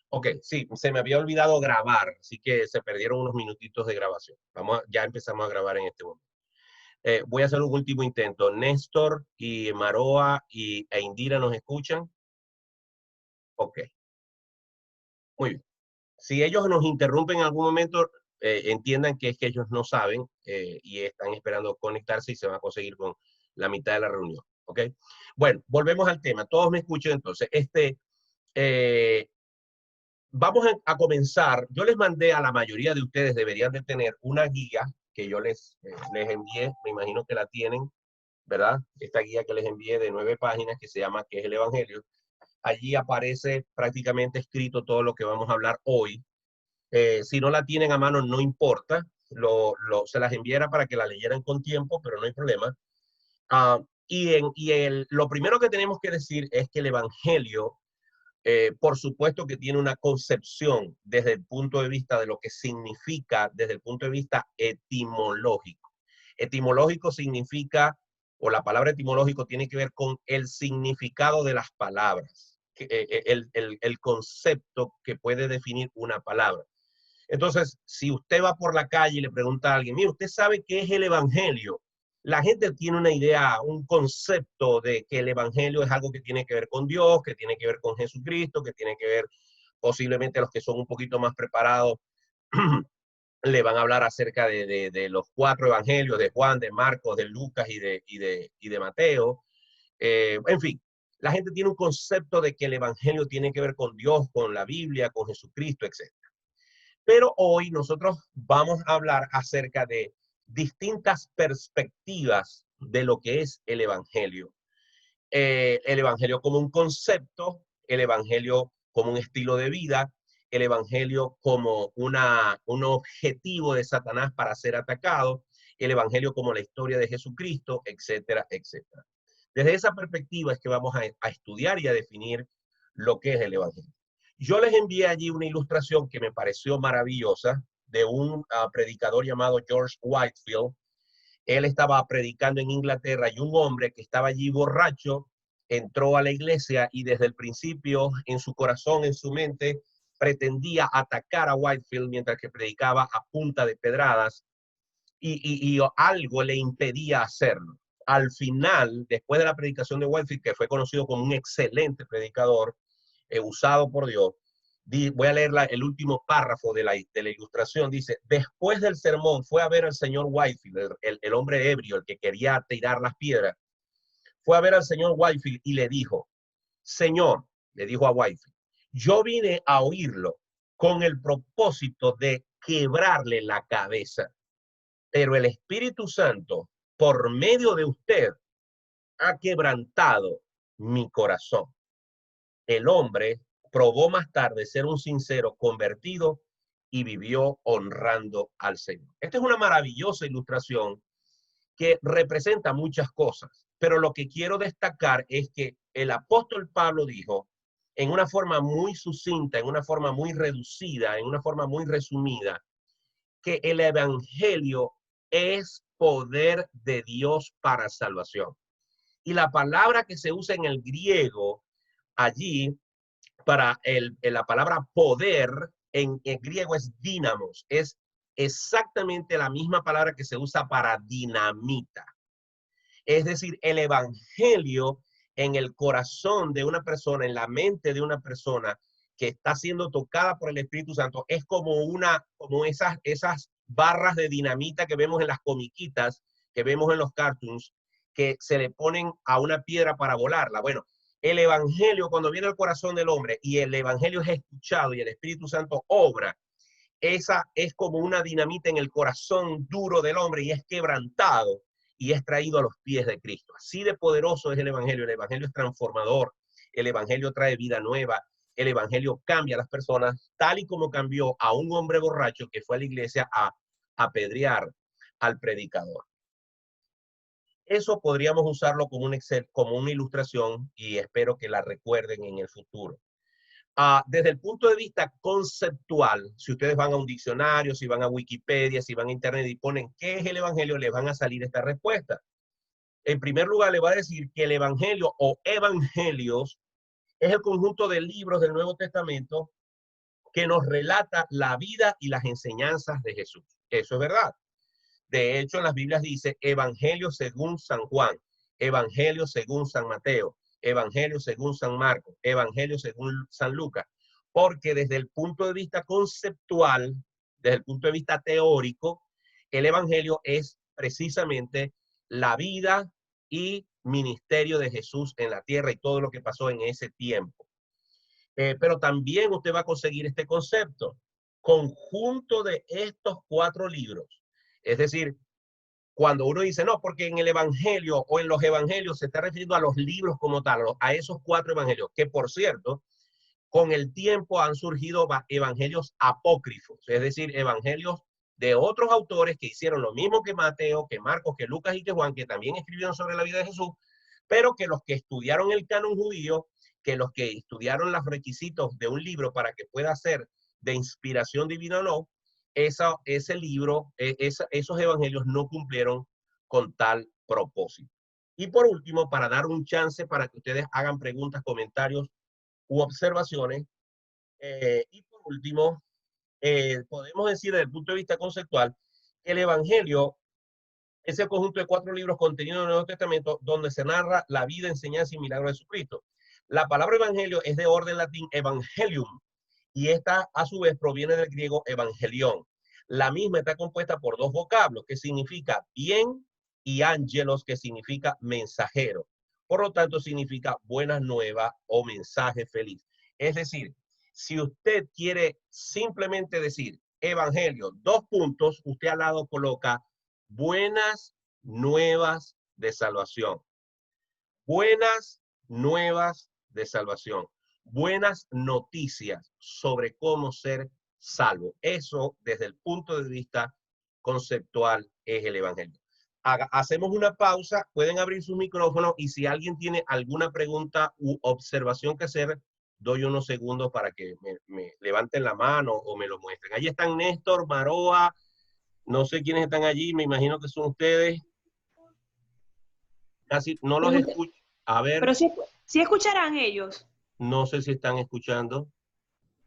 Ok, sí, se me había olvidado grabar, así que se perdieron unos minutitos de grabación. Ya empezamos a grabar en este momento. Voy a hacer un último intento. Néstor y Maroa e Indira nos escuchan. Ok, muy bien. Si ellos nos interrumpen en algún momento, entiendan que es que ellos no saben y están esperando conectarse y se van a conseguir con la mitad de la reunión. Ok, bueno, volvemos al tema. Todos me escuchan entonces. Eh, Vamos a comenzar. Yo les mandé a la mayoría de ustedes, deberían de tener una guía que yo les envié, me imagino que la tienen, ¿verdad? Esta guía que les envié de 9 páginas que se llama ¿Qué es el Evangelio? Allí aparece prácticamente escrito todo lo que vamos a hablar hoy. Si no la tienen a mano, no importa. Se las enviara para que la leyeran con tiempo, pero no hay problema. Lo primero que tenemos que decir es que el Evangelio por supuesto que tiene una concepción desde el punto de vista de lo que significa, desde el punto de vista etimológico. Etimológico significa, o la palabra etimológico tiene que ver con el significado de las palabras, el concepto que puede definir una palabra. Entonces, si usted va por la calle y le pregunta a alguien, mire, ¿usted sabe qué es el Evangelio? La gente tiene una idea, un concepto de que el Evangelio es algo que tiene que ver con Dios, que tiene que ver con Jesucristo, que tiene que ver posiblemente los que son un poquito más preparados le van a hablar acerca de los 4 evangelios, de Juan, de Marcos, de Lucas y de Mateo. En fin, la gente tiene un concepto de que el Evangelio tiene que ver con Dios, con la Biblia, con Jesucristo, etc. Pero hoy nosotros vamos a hablar acerca de distintas perspectivas de lo que es el Evangelio. El Evangelio como un concepto, el Evangelio como un estilo de vida, el Evangelio como un objetivo de Satanás para ser atacado, el Evangelio como la historia de Jesucristo, etcétera, etcétera. Desde esa perspectiva es que vamos a estudiar y a definir lo que es el Evangelio. Yo les envié allí una ilustración que me pareció maravillosa de un predicador llamado George Whitefield. Él estaba predicando en Inglaterra y un hombre que estaba allí borracho entró a la iglesia y desde el principio en su corazón, en su mente, pretendía atacar a Whitefield mientras que predicaba a punta de pedradas y algo le impedía hacerlo. Al final, después de la predicación de Whitefield, que fue conocido como un excelente predicador, usado por Dios, voy a leer el último párrafo de la ilustración. Dice, después del sermón fue a ver al señor Whitefield, el hombre ebrio, el que quería tirar las piedras, fue a ver al señor Whitefield y le dijo, señor, le dijo a Whitefield, yo vine a oírlo con el propósito de quebrarle la cabeza, pero el Espíritu Santo, por medio de usted, ha quebrantado mi corazón. El hombre probó más tarde ser un sincero convertido y vivió honrando al Señor. Esta es una maravillosa ilustración que representa muchas cosas, pero lo que quiero destacar es que el apóstol Pablo dijo en una forma muy sucinta, en una forma muy reducida, en una forma muy resumida, que el evangelio es poder de Dios para salvación. Y la palabra que se usa en el griego allí para la palabra poder en griego es dínamos, es exactamente la misma palabra que se usa para dinamita. Es decir, el evangelio en el corazón de una persona, en la mente de una persona que está siendo tocada por el Espíritu Santo, es como esas barras de dinamita que vemos en las comiquitas, que vemos en los cartoons, que se le ponen a una piedra para volarla. Bueno, el evangelio cuando viene al corazón del hombre y el evangelio es escuchado y el Espíritu Santo obra, esa es como una dinamita en el corazón duro del hombre y es quebrantado y es traído a los pies de Cristo. Así de poderoso es el evangelio es transformador, el evangelio trae vida nueva, el evangelio cambia a las personas, tal y como cambió a un hombre borracho que fue a la iglesia a apedrear al predicador. Eso podríamos usarlo como una ilustración y espero que la recuerden en el futuro. Desde el punto de vista conceptual, si ustedes van a un diccionario, si van a Wikipedia, si van a Internet y ponen qué es el Evangelio, les van a salir esta respuesta. En primer lugar, le va a decir que el Evangelio o Evangelios es el conjunto de libros del Nuevo Testamento que nos relata la vida y las enseñanzas de Jesús. Eso es verdad. De hecho, en las Biblias dice Evangelio según San Juan, Evangelio según San Mateo, Evangelio según San Marcos, Evangelio según San Lucas, porque desde el punto de vista conceptual, desde el punto de vista teórico, el Evangelio es precisamente la vida y ministerio de Jesús en la tierra y todo lo que pasó en ese tiempo. Pero también usted va a conseguir este concepto, conjunto de estos 4 libros. Es decir, cuando uno dice, no, porque en el Evangelio o en los Evangelios se está refiriendo a los libros como tal, a esos 4 Evangelios, que por cierto, con el tiempo han surgido evangelios apócrifos, es decir, evangelios de otros autores que hicieron lo mismo que Mateo, que Marcos, que Lucas y que Juan, que también escribieron sobre la vida de Jesús, pero que los que estudiaron el canon judío, que los que estudiaron los requisitos de un libro para que pueda ser de inspiración divina o no, ese libro, esos evangelios no cumplieron con tal propósito. Y por último, para dar un chance para que ustedes hagan preguntas, comentarios u observaciones, y por último, podemos decir desde el punto de vista conceptual que el Evangelio es el conjunto de 4 libros contenidos en el Nuevo Testamento donde se narra la vida, enseñanza y milagro de Jesucristo. La palabra evangelio es de orden latín evangelium, y esta a su vez proviene del griego evangelión. La misma está compuesta por 2 vocablos que significa bien y ángelos, que significa mensajero. Por lo tanto, significa buenas nuevas o mensaje feliz. Es decir, si usted quiere simplemente decir evangelio, 2 puntos, usted al lado coloca buenas nuevas de salvación. Buenas nuevas de salvación. Buenas noticias sobre cómo ser salvo. Eso, desde el punto de vista conceptual, es el Evangelio. Hacemos una pausa, pueden abrir su micrófono y si alguien tiene alguna pregunta u observación que hacer, doy unos segundos para que me levanten la mano o me lo muestren. Allí están Néstor, Maroa, no sé quiénes están allí, me imagino que son ustedes. Casi no los escucho. A ver. Pero sí escucharán ellos. No sé si están escuchando.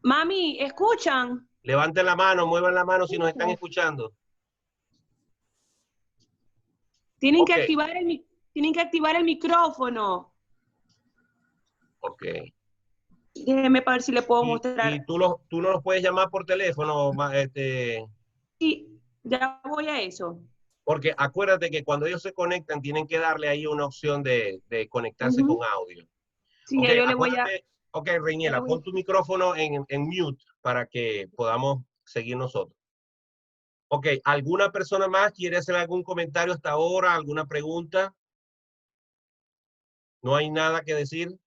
Mami, ¿escuchan? Levanten la mano, muevan la mano si nos están escuchando. Tienen Ok. que activar el micrófono. Ok. Déjeme para ver si le puedo Y mostrar. tú no los puedes llamar por teléfono, Sí, ya voy a eso. porque acuérdate que cuando ellos se conectan tienen que darle ahí una opción de conectarse con audio. Sí, Ok, ya yo le voy a... acuérdate. Ok, Reiniela, pon tu micrófono en mute para que podamos seguir nosotros. Ok, ¿alguna persona más quiere hacer algún comentario hasta ahora? ¿Alguna pregunta? ¿No hay nada que decir?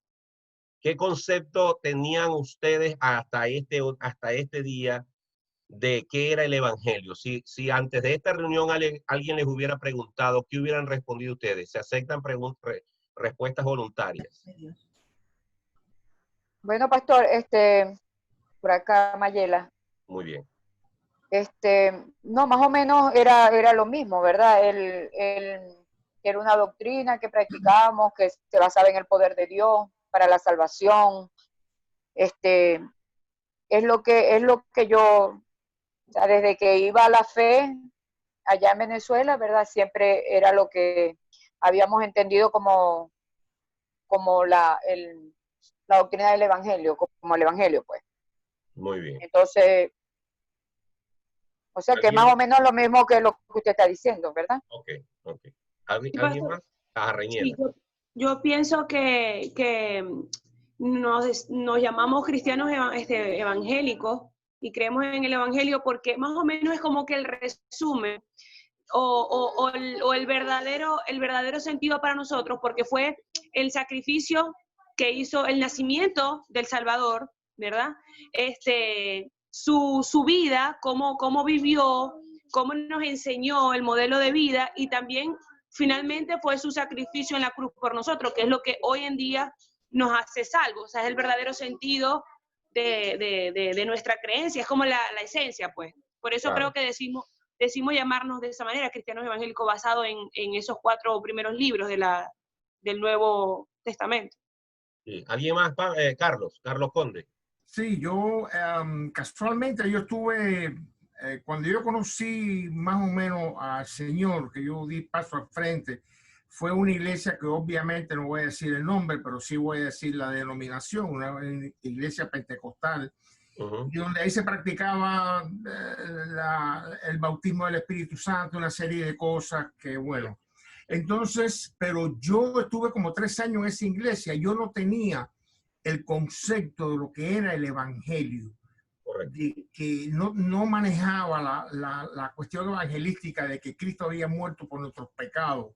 ¿Qué concepto tenían ustedes hasta este día de qué era el Evangelio? Si antes de esta reunión alguien les hubiera preguntado, ¿qué hubieran respondido ustedes? ¿Se aceptan respuestas voluntarias? Bueno, pastor, por acá Mayela. Muy bien. No, más o menos era lo mismo, ¿verdad? Era una doctrina que practicábamos, que se basaba en el poder de Dios para la salvación. Es lo que yo, o sea, desde que iba a la fe allá en Venezuela, ¿verdad? Siempre era lo que habíamos entendido como la doctrina del Evangelio, como el Evangelio, pues. Muy bien. Entonces, o sea que es más más? o menos lo mismo que lo que usted está diciendo, ¿verdad? Ok. ¿Alguien más? Sí, Reiniela. yo pienso que nos llamamos cristianos evangélicos y creemos en el Evangelio porque más o menos es como que el resumen o el verdadero sentido para nosotros, porque fue el sacrificio que hizo el nacimiento del Salvador, ¿verdad? Su vida, cómo vivió, cómo nos enseñó el modelo de vida y también finalmente fue su sacrificio en la cruz por nosotros, que es lo que hoy en día nos hace salvos. O sea, es el verdadero sentido de nuestra creencia, es como la esencia, pues. Por eso Claro. creo que decimos llamarnos de esa manera, cristianos evangélicos, basado en esos 4 primeros libros del Nuevo Testamento. Sí. ¿Alguien más? Carlos Conde. Sí, yo casualmente yo estuve, cuando yo conocí más o menos al Señor, que yo di paso al frente, fue una iglesia que obviamente no voy a decir el nombre, pero sí voy a decir la denominación, una iglesia pentecostal, y donde ahí se practicaba el bautismo del Espíritu Santo, una serie de cosas que, bueno. Entonces, pero yo estuve como 3 años en esa iglesia, yo no tenía el concepto de lo que era el evangelio, que no manejaba la cuestión evangelística de que Cristo había muerto por nuestros pecados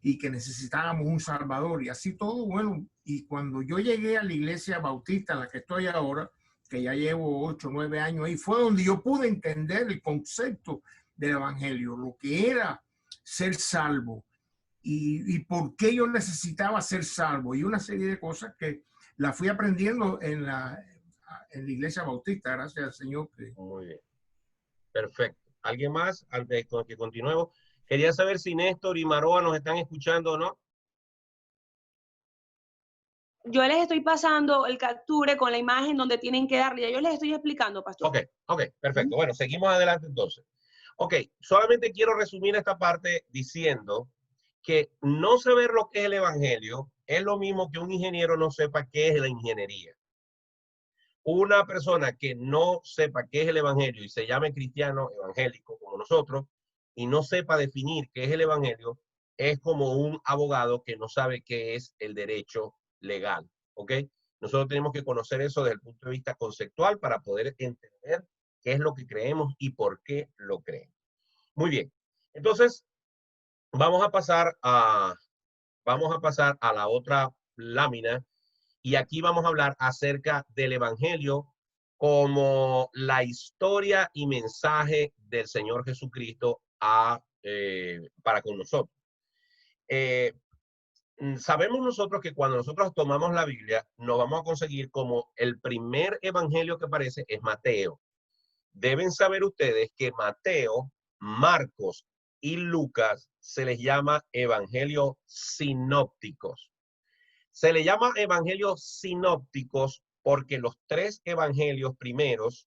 y que necesitábamos un Salvador y así todo. Bueno, y cuando yo llegué a la iglesia bautista en la que estoy ahora, que ya llevo 8 o 9 años ahí, fue donde yo pude entender el concepto del evangelio, lo que era ser salvo y por qué yo necesitaba ser salvo y una serie de cosas que la fui aprendiendo en la iglesia bautista, gracias al Señor. Muy bien, perfecto. ¿Alguien más con que continuemos? Quería saber si Néstor y Maroa nos están escuchando o no. Yo les estoy pasando el capture con la imagen donde tienen que darle. Yo les estoy explicando, pastor. Ok, perfecto. Bueno, seguimos adelante entonces. Ok, solamente quiero resumir esta parte diciendo que no saber lo que es el evangelio es lo mismo que un ingeniero no sepa qué es la ingeniería. Una persona que no sepa qué es el evangelio y se llame cristiano evangélico como nosotros y no sepa definir qué es el evangelio es como un abogado que no sabe qué es el derecho legal, ¿ok? Nosotros tenemos que conocer eso desde el punto de vista conceptual para poder entender qué es lo que creemos y por qué lo creemos. Muy bien, entonces vamos a pasar a la otra lámina y aquí vamos a hablar acerca del evangelio como la historia y mensaje del Señor Jesucristo para con nosotros. Sabemos nosotros que cuando nosotros tomamos la Biblia, nos vamos a conseguir como el primer evangelio que aparece es Mateo. Deben saber ustedes que Mateo, Marcos y Lucas se les llama evangelios sinópticos. Se le llama evangelios sinópticos porque los 3 evangelios primeros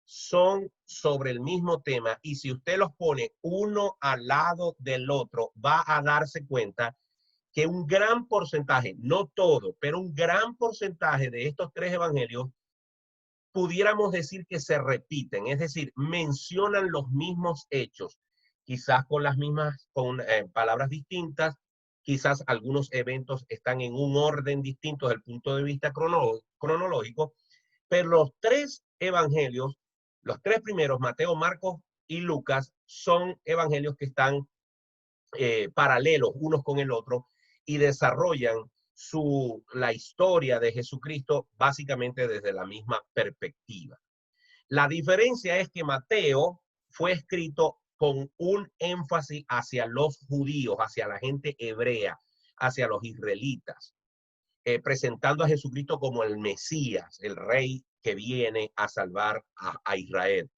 son sobre el mismo tema y si usted los pone uno al lado del otro, va a darse cuenta que un gran porcentaje, no todo, pero un gran porcentaje de estos 3 evangelios pudiéramos decir que se repiten, es decir, mencionan los mismos hechos, quizás con las mismas, con palabras distintas, quizás algunos eventos están en un orden distinto desde el punto de vista cronológico, pero los 3 evangelios, los 3 primeros, Mateo, Marcos y Lucas, son evangelios que están paralelos unos con el otro y desarrollan la historia de Jesucristo básicamente desde la misma perspectiva. La diferencia es que Mateo fue escrito con un énfasis hacia los judíos, hacia la gente hebrea, hacia los israelitas, presentando a Jesucristo como el Mesías, el rey que viene a salvar a Israel.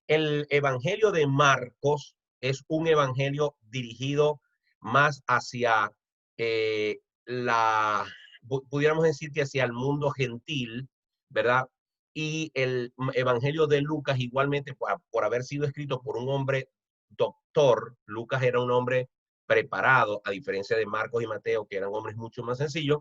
El evangelio de Marcos es un evangelio dirigido más hacia pudiéramos decir que hacia el mundo gentil, ¿verdad? Y el evangelio de Lucas igualmente por haber sido escrito por un hombre doctor. Lucas era un hombre preparado, a diferencia de Marcos y Mateo, que eran hombres mucho más sencillos.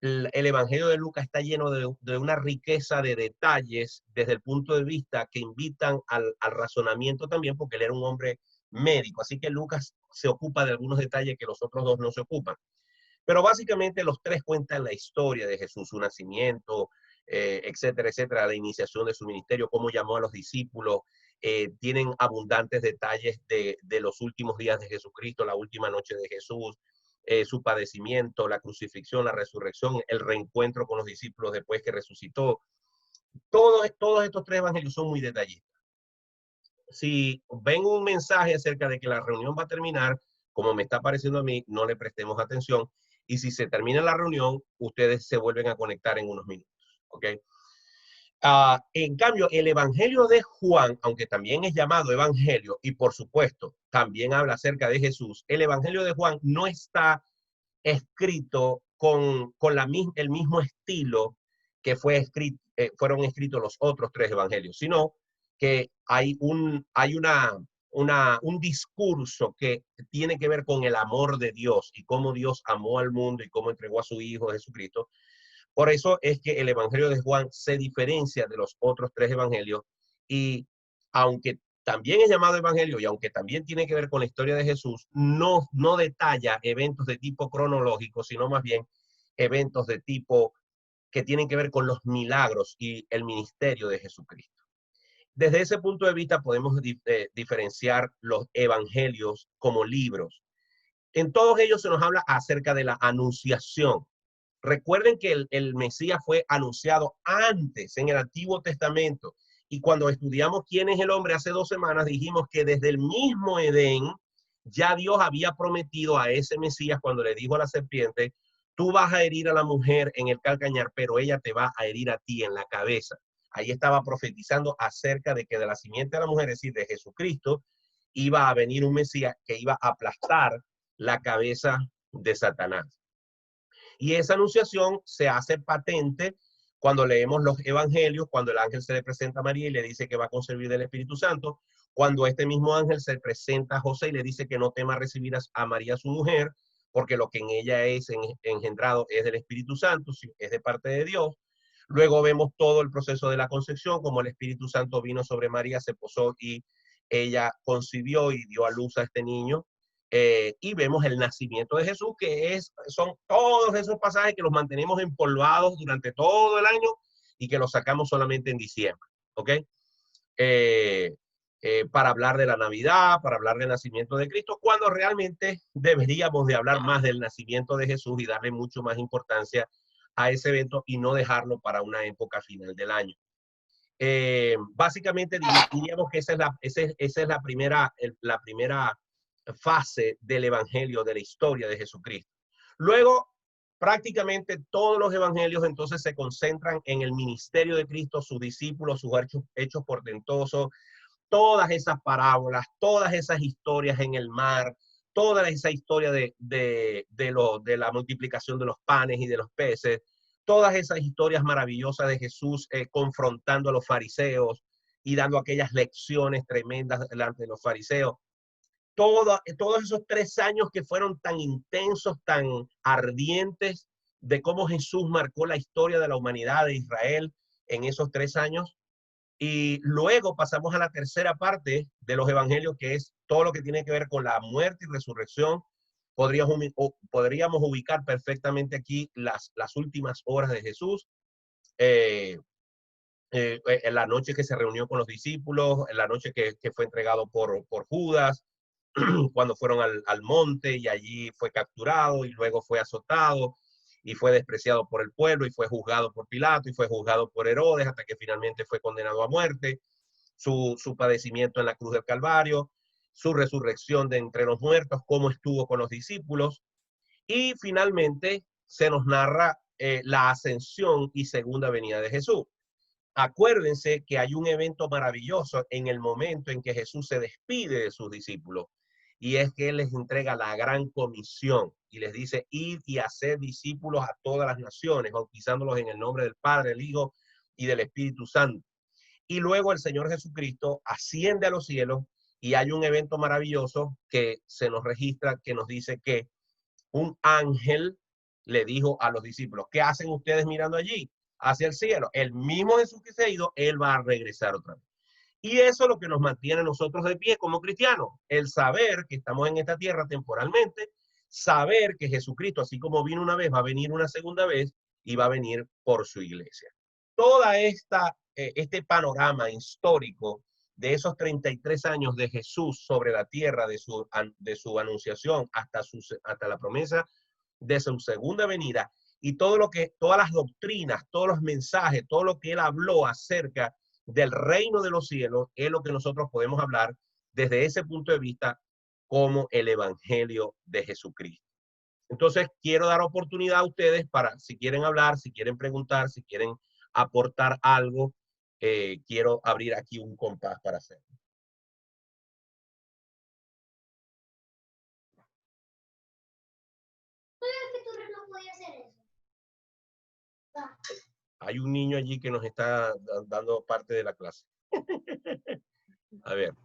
El evangelio de Lucas está lleno de una riqueza de detalles desde el punto de vista que invitan al razonamiento también, porque él era un hombre médico. Así que Lucas se ocupa de algunos detalles que los otros 2 no se ocupan. Pero básicamente los 3 cuentan la historia de Jesús, su nacimiento, etcétera, etcétera, la iniciación de su ministerio, cómo llamó a los discípulos. Tienen abundantes detalles de los últimos días de Jesucristo, la última noche de Jesús, su padecimiento, la crucifixión, la resurrección, el reencuentro con los discípulos después que resucitó. Todos estos 3 evangelios son muy detallistas. Si ven un mensaje acerca de que la reunión va a terminar, como me está pareciendo a mí, no le prestemos atención. Y si se termina la reunión, ustedes se vuelven a conectar en unos minutos. ¿Ok? En cambio, el evangelio de Juan, aunque también es llamado evangelio, y por supuesto, también habla acerca de Jesús, el evangelio de Juan no está escrito con el mismo estilo que fueron escritos los otros 3 evangelios, sino que hay un discurso que tiene que ver con el amor de Dios y cómo Dios amó al mundo y cómo entregó a su Hijo Jesucristo. Por eso es que el Evangelio de Juan se diferencia de los otros 3 evangelios, y aunque también es llamado evangelio y aunque también tiene que ver con la historia de Jesús, no detalla eventos de tipo cronológico, sino más bien eventos de tipo que tienen que ver con los milagros y el ministerio de Jesucristo. Desde ese punto de vista podemos diferenciar los evangelios como libros. En todos ellos se nos habla acerca de la anunciación. Recuerden que el Mesías fue anunciado antes en el Antiguo Testamento. Y cuando estudiamos quién es el hombre hace 2 semanas, dijimos que desde el mismo Edén ya Dios había prometido a ese Mesías cuando le dijo a la serpiente: tú vas a herir a la mujer en el calcañar, pero ella te va a herir a ti en la cabeza. Ahí estaba profetizando acerca de que de la simiente de la mujer, es decir, de Jesucristo, iba a venir un Mesías que iba a aplastar la cabeza de Satanás. Y esa anunciación se hace patente cuando leemos los evangelios, cuando el ángel se le presenta a María y le dice que va a concebir del Espíritu Santo, cuando este mismo ángel se presenta a José y le dice que no tema recibir a María su mujer, porque lo que en ella es engendrado es del Espíritu Santo, es de parte de Dios. Luego vemos todo el proceso de la concepción, como el Espíritu Santo vino sobre María, se posó y ella concibió y dio a luz a este niño. Y vemos el nacimiento de Jesús, que son todos esos pasajes que los mantenemos empolvados durante todo el año y que los sacamos solamente en diciembre, ¿ok? Para hablar de la Navidad, para hablar del nacimiento de Cristo, cuando realmente deberíamos de hablar más del nacimiento de Jesús y darle mucho más importancia a ese evento y no dejarlo para una época final del año. Básicamente diríamos que esa es la primera fase del evangelio, de la historia de Jesucristo. Luego, prácticamente todos los evangelios entonces se concentran en el ministerio de Cristo, sus discípulos, sus hechos portentosos, todas esas parábolas, todas esas historias en el mar, toda esa historia de la multiplicación de los panes y de los peces, todas esas historias maravillosas de Jesús confrontando a los fariseos y dando aquellas lecciones tremendas delante de los fariseos. Todos esos 3 años que fueron tan intensos, tan ardientes, de cómo Jesús marcó la historia de la humanidad de Israel en esos 3 años. Y luego pasamos a la tercera parte de los evangelios, que es todo lo que tiene que ver con la muerte y resurrección. Podríamos ubicar perfectamente aquí las últimas horas de Jesús. En la noche que se reunió con los discípulos, en la noche que fue entregado por Judas, cuando fueron al monte y allí fue capturado y luego fue azotado y fue despreciado por el pueblo y fue juzgado por Pilato y fue juzgado por Herodes hasta que finalmente fue condenado a muerte, su padecimiento en la cruz del Calvario, su resurrección de entre los muertos, cómo estuvo con los discípulos, y finalmente se nos narra la ascensión y segunda venida de Jesús. Acuérdense que hay un evento maravilloso en el momento en que Jesús se despide de sus discípulos, y es que Él les entrega la gran comisión y les dice: id y hacer discípulos a todas las naciones, bautizándolos en el nombre del Padre, del Hijo y del Espíritu Santo. Y luego el Señor Jesucristo asciende a los cielos y hay un evento maravilloso que se nos registra, que nos dice que un ángel le dijo a los discípulos: ¿qué hacen ustedes mirando allí hacia el cielo? El mismo Jesús que se ha ido, Él va a regresar otra vez. Y eso es lo que nos mantiene a nosotros de pie como cristianos, el saber que estamos en esta tierra temporalmente, saber que Jesucristo, así como vino una vez, va a venir una segunda vez y va a venir por su iglesia. Toda este panorama histórico de esos 33 años de Jesús sobre la tierra, de su anunciación hasta la promesa de su segunda venida, y todas las doctrinas, todos los mensajes, todo lo que Él habló acerca del reino de los cielos, es lo que nosotros podemos hablar desde ese punto de vista como el evangelio de Jesucristo. Entonces, quiero dar oportunidad a ustedes para, si quieren hablar, si quieren preguntar, si quieren aportar algo, quiero abrir aquí un compás para hacerlo. Hay un niño allí que nos está dando parte de la clase. A ver.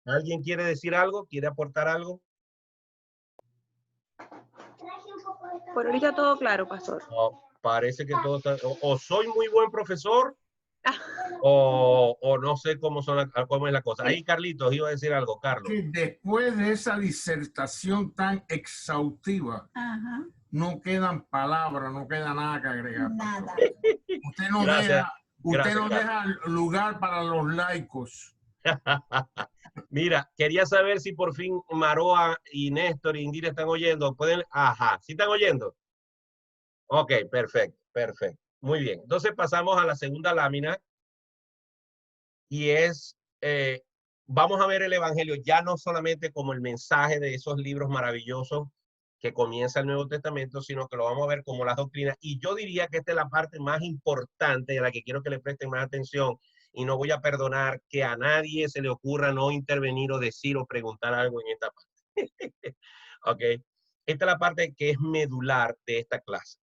¿Alguien quiere decir algo? ¿Quiere aportar algo? Por ahorita todo claro, pastor. No, parece que todo está... O soy muy buen profesor, o no sé cómo es la cosa. Ahí Carlitos iba a decir algo, Carlos. Que después de esa disertación tan exhaustiva, Ajá. no quedan palabras, no queda nada que agregar. Nada. Usted no Gracias. deja lugar para los laicos. Mira, quería saber si por fin Maroa y Néstor y Indira están oyendo. ¿Pueden? Ajá, ¿sí están oyendo? Ok, perfecto, perfecto. Muy bien. Entonces pasamos a la segunda lámina y es, vamos a ver el Evangelio ya no solamente como el mensaje de esos libros maravillosos que comienza el Nuevo Testamento, sino que lo vamos a ver como las doctrinas. Y yo diría que esta es la parte más importante, a la que quiero que le presten más atención, y no voy a perdonar que a nadie se le ocurra no intervenir o decir o preguntar algo en esta parte. Ok. Esta es la parte que es medular de esta clase.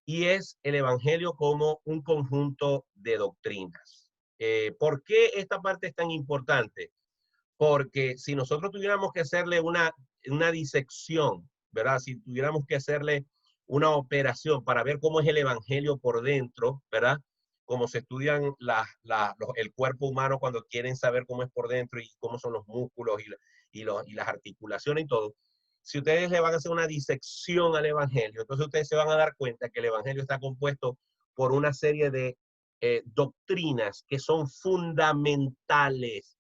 Y es el Evangelio como un conjunto de doctrinas. ¿Por qué esta parte es tan importante? Porque si nosotros tuviéramos que hacerle una disección, ¿verdad? Si tuviéramos que hacerle una operación para ver cómo es el Evangelio por dentro, ¿verdad? Como se estudian el cuerpo humano cuando quieren saber cómo es por dentro y cómo son los músculos y las articulaciones y todo. Si ustedes le van a hacer una disección al Evangelio, entonces ustedes se van a dar cuenta que el Evangelio está compuesto por una serie de doctrinas que son fundamentales.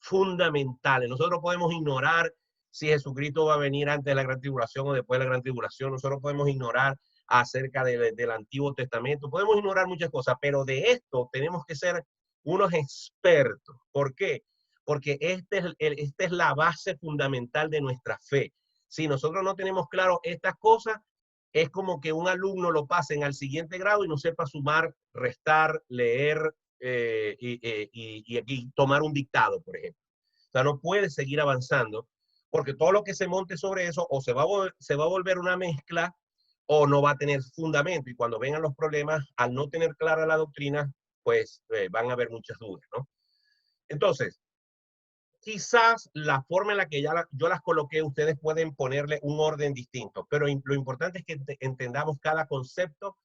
Nosotros podemos ignorar si Jesucristo va a venir antes de la gran tribulación o después de la gran tribulación. Nosotros podemos ignorar acerca del Antiguo Testamento. Podemos ignorar muchas cosas, pero de esto tenemos que ser unos expertos. ¿Por qué? Porque esta es la base fundamental de nuestra fe. Si nosotros no tenemos claro estas cosas, es como que un alumno lo pasen al siguiente grado y no sepa sumar, restar, leer y tomar un dictado, por ejemplo. O sea, no puede seguir avanzando porque todo lo que se monte sobre eso o se va a volver una mezcla o no va a tener fundamento. Y cuando vengan los problemas, al no tener clara la doctrina, pues van a haber muchas dudas, ¿no? Entonces, quizás la forma en la que yo las coloqué, ustedes pueden ponerle un orden distinto, pero lo importante es que entendamos cada concepto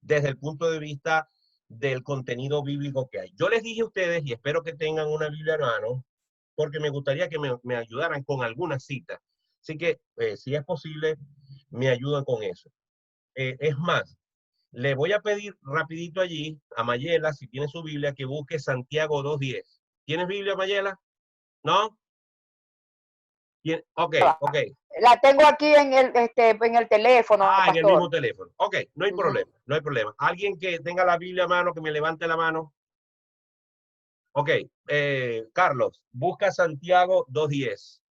desde el punto de vista del contenido bíblico que hay. Yo les dije a ustedes, y espero que tengan una Biblia en mano, porque me gustaría que me ayudaran con algunas citas. Así que, si es posible, me ayudan con eso. Es más, le voy a pedir rapidito allí a Mayela, si tiene su Biblia, que busque Santiago 2:10. ¿Tienes Biblia, Mayela? ¿No? Ok. La tengo aquí en el teléfono, Ah, pastor. en el mismo teléfono. Ok, no hay problema, no hay problema. ¿Alguien que tenga la Biblia a mano, que me levante la mano? Ok, Carlos, busca Santiago 2:10.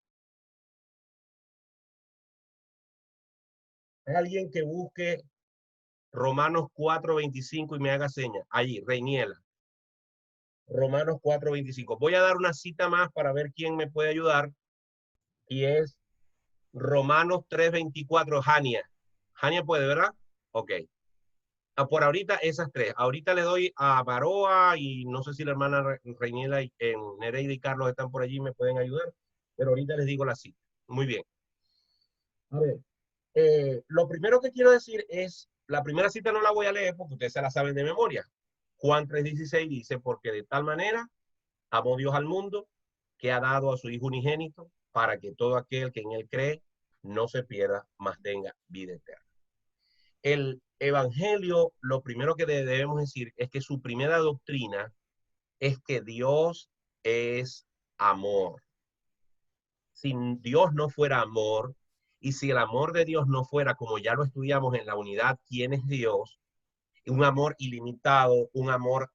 Alguien que busque Romanos 4:25 y me haga seña. Allí, Reiniela. Romanos 4:25. Voy a dar una cita más para ver quién me puede ayudar. Y es Romanos 3:24, Jania. Jania puede, ¿verdad? Ok. Por ahorita esas tres. Ahorita le doy a Baroa y no sé si la hermana Reiniela y Nereida y Carlos están por allí, me pueden ayudar. Pero ahorita les digo la cita. Muy bien. A ver, lo primero que quiero decir es, la primera cita no la voy a leer porque ustedes se la saben de memoria. Juan 3:16 dice, porque de tal manera amó Dios al mundo que ha dado a su Hijo unigénito para que todo aquel que en él cree no se pierda, mas tenga vida eterna. El Evangelio, lo primero que debemos decir es que su primera doctrina es que Dios es amor. Si Dios no fuera amor, y si el amor de Dios no fuera, como ya lo estudiamos en la unidad, ¿quién es Dios? Un amor ilimitado, un amor